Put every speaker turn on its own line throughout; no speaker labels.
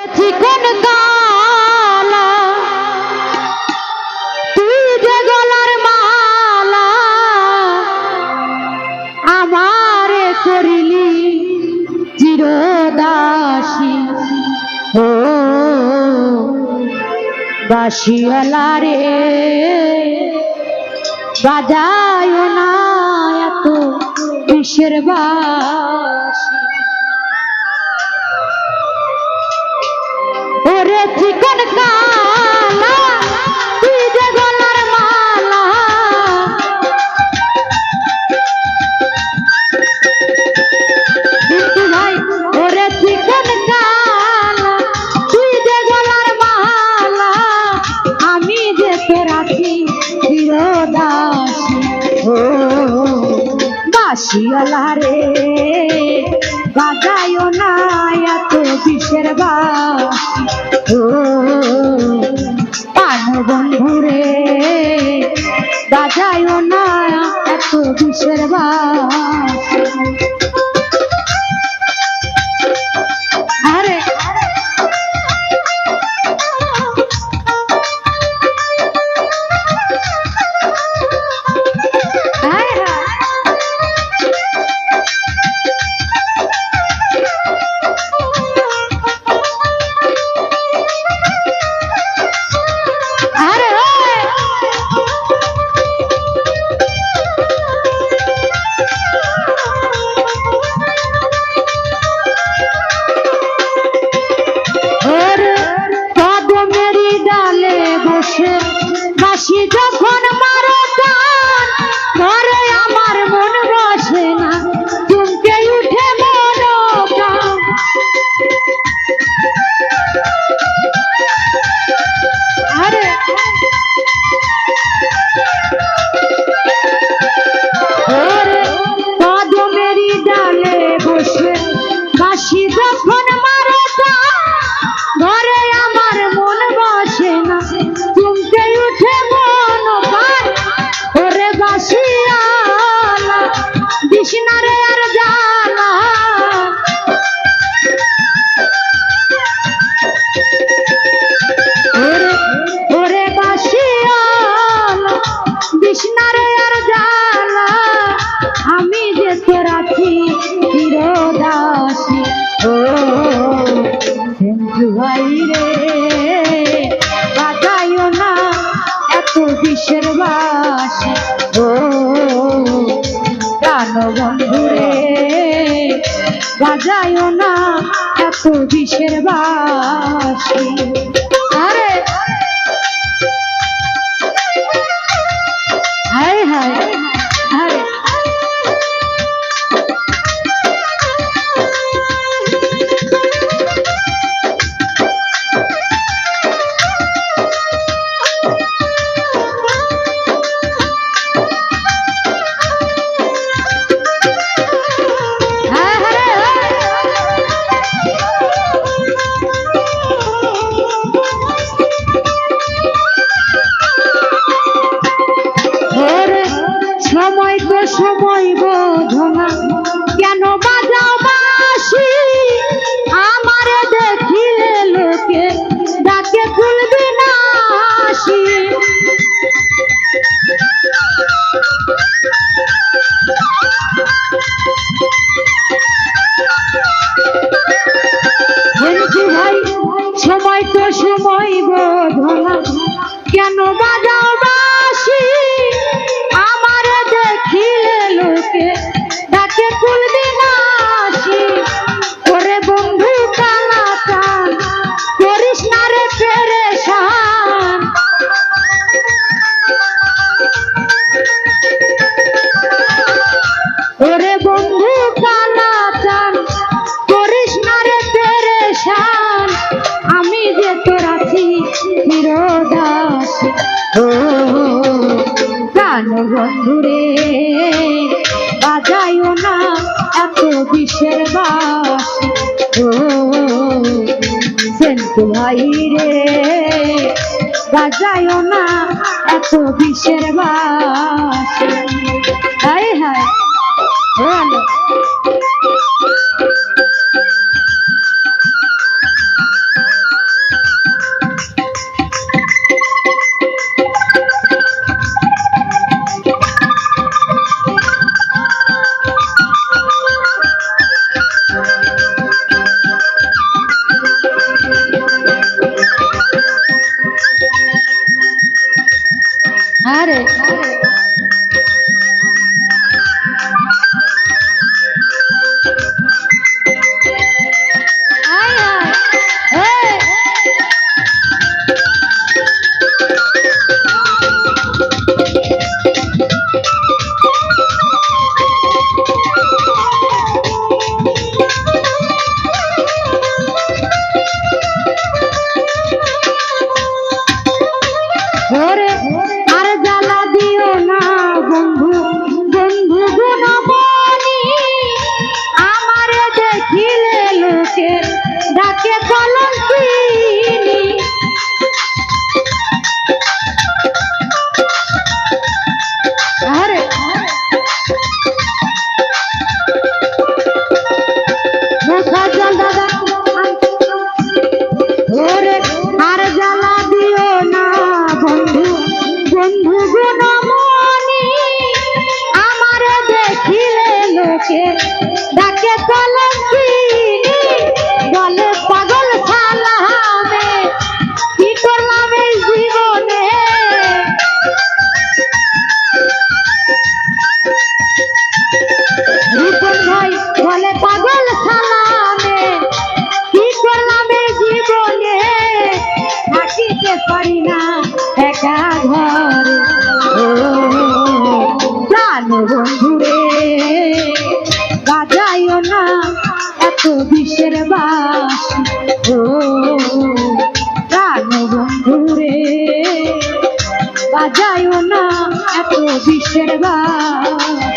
চিকন কালা তুই যে গলার মালা আমারে করিলি চিরদাসী ও বাঁশিওয়ালা রে বাজায় না এত কিসের বাঁশি ওরে চিকন কালা তুই যে গলার মালা কিন্তু ভাই ওরে চিকন কালা তুই যে গলার মালা আমি যে তোর আছি চিরদাসী ও বাঁশিওয়ালা রে বাজায় না এত কিসের বাঁশি ও পান বন্ধুরে বাজায় না এত কিসের বাঁশি আরে বাঁশি যখন মারো টান ঘরে আমার মন বসে না চমকে উঠে মন আরে ওরে কদমেরই ডালে বসে বাঁশি যখন মারো টান ঘরে আমার মন বসে না চমকে উঠে মন পান ওরে বাঁশিওয়ালা দিশনা রে আর জানা ওরে ওরে বাঁশিওয়ালা দিশনা রে আর জানা আমি যে তোর আছি চিরদাসী ও সেন্টু ভাই রে বাজায় না এত কিসের বাঁশি ও প্রাণ বন্ধুরে বাজায় না এত কিসের বাঁশি আরে হায় হায় আরে সময় তো সময় বোঝো না কেন বাজাও বাঁশি আমারে দেখিলে লোকে ডাকে খুলবি না হাসি ভাই সময় তো সময় বোঝো না কেন বাজাও বাঁশি আমারে দেখিলে লোকে ডাকে খুলবি না হাসি ওরে বন্ধু কালা কান করিস না রে পেরেশান ওরে বন্ধু কালা কান করিস না রে পেরেশান আমি যে তোর আছি চিরদাসী ও প্রাণ বন্ধুরে বাজায় না এত কিসের বাঁশি ও সেন্টু ভাই রে বাজায় না এত কিসের বাঁশি হায় হায় আরে ডাকে বলে পাগল সালামে কি করলাম এই জীবনে রূপন ভাই বলে পাগল সালামে কি করলাম এই জীবনে থাকিতে পারি না একা ঘরে জানো বন্ধুরে বাজাইও না এত বিষের বাঁশি ও প্রাণ বন্ধুরে বাজাইও না এত বিষের বাঁশি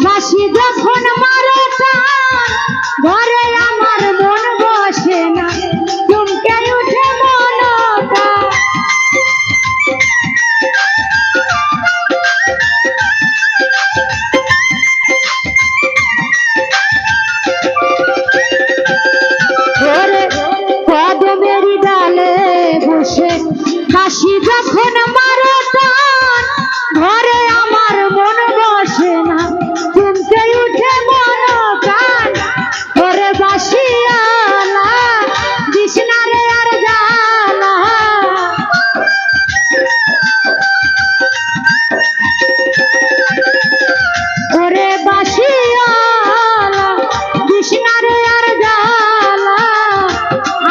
বাঁশি যখন মারো ঘরে আমার মন বসে না চমকে উঠে মনটা কদমের ডালে বসে বাঁশি যখন মারো ঘরে আমার মন বসে না চমকে উঠে মন প্রাণ ওরে বাঁশিয়ালা দিস না রে আর জ্বালা ওরে বাঁশিয়ালা দিস না রে আর জ্বালা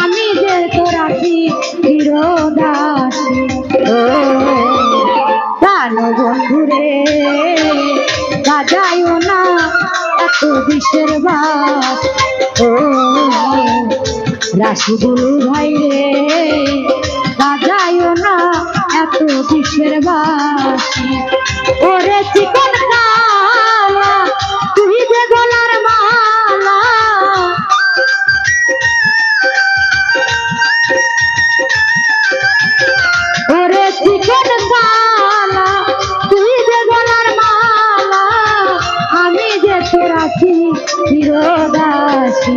আমি যে তোরা কি চিরদাসী বন্ধুরে বাজাইও না এত বিষের বাস ও রাশিদুল ভাই রে বাজাইও না এত বিষের বাস ওরে চিকন কালা তুই যে গলার মালা ওরে চিকন কালা তুই যে গলার মালা আমি যে তোরা চিরদাসী